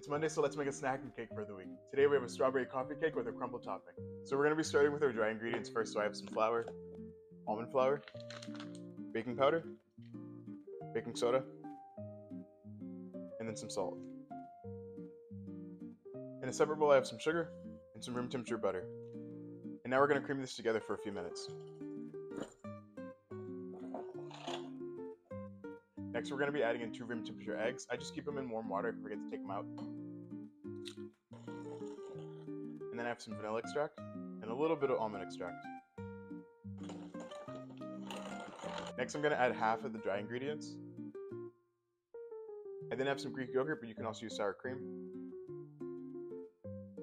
It's Monday, so let's make a snacking cake for the week. Today we have a strawberry coffee cake with a crumble topping. So we're going to be starting with our dry ingredients first. So I have some flour, almond flour, baking powder, baking soda, and then some salt. In a separate bowl I have some sugar and some room temperature butter. And now we're going to cream this together for a few minutes. Next we're going to be adding in 2 room temperature eggs. I just keep them in warm water if I forget to take them out. And then I have some vanilla extract and a little bit of almond extract. Next I'm going to add half of the dry ingredients. I then have some Greek yogurt, but you can also use sour cream.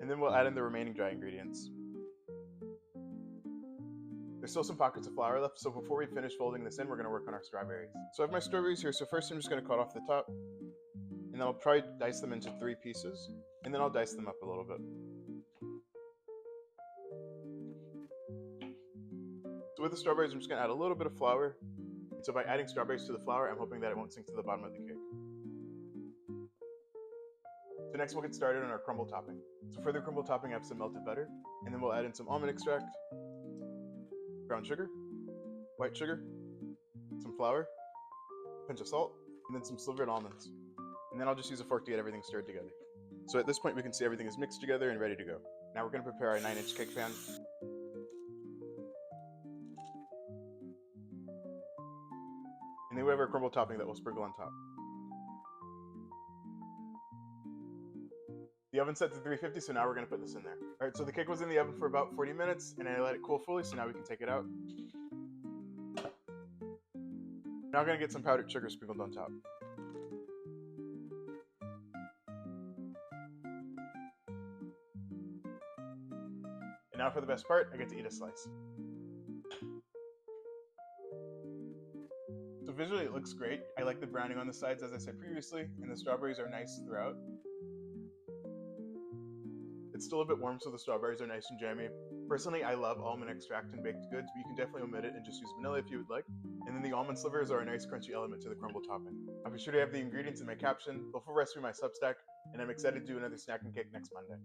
And then we'll add in the remaining dry ingredients. There's still some pockets of flour left, so before we finish folding this in, we're going to work on our strawberries. So I have my strawberries here, so first I'm just going to cut off the top, and then I'll try to dice them into 3 pieces, and then I'll dice them up a little bit. So with the strawberries, I'm just going to add a little bit of flour. And so by adding strawberries to the flour, I'm hoping that it won't sink to the bottom of the cake. So next we'll get started on our crumble topping. So for the crumble topping, I have some melted butter, and then we'll add in some almond extract, brown sugar, white sugar, some flour, a pinch of salt, and then some slivered almonds. And then I'll just use a fork to get everything stirred together. So at this point we can see everything is mixed together and ready to go. Now we're going to prepare our 9-inch cake pan. And then we have our crumble topping that we'll sprinkle on top. The oven's set to 350, so now we're going to put this in there. Alright, so the cake was in the oven for about 40 minutes, and I let it cool fully, so now we can take it out. Now I'm going to get some powdered sugar sprinkled on top. And now for the best part, I get to eat a slice. So visually it looks great. I like the browning on the sides, as I said previously, and the strawberries are nice throughout. It's still a bit warm, so the strawberries are nice and jammy. Personally, I love almond extract in baked goods, but you can definitely omit it and just use vanilla if you would like. And then the almond slivers are a nice crunchy element to the crumble topping. I'll be sure to have the ingredients in my caption, the full recipe in my Substack, and I'm excited to do another snacking cake next Monday.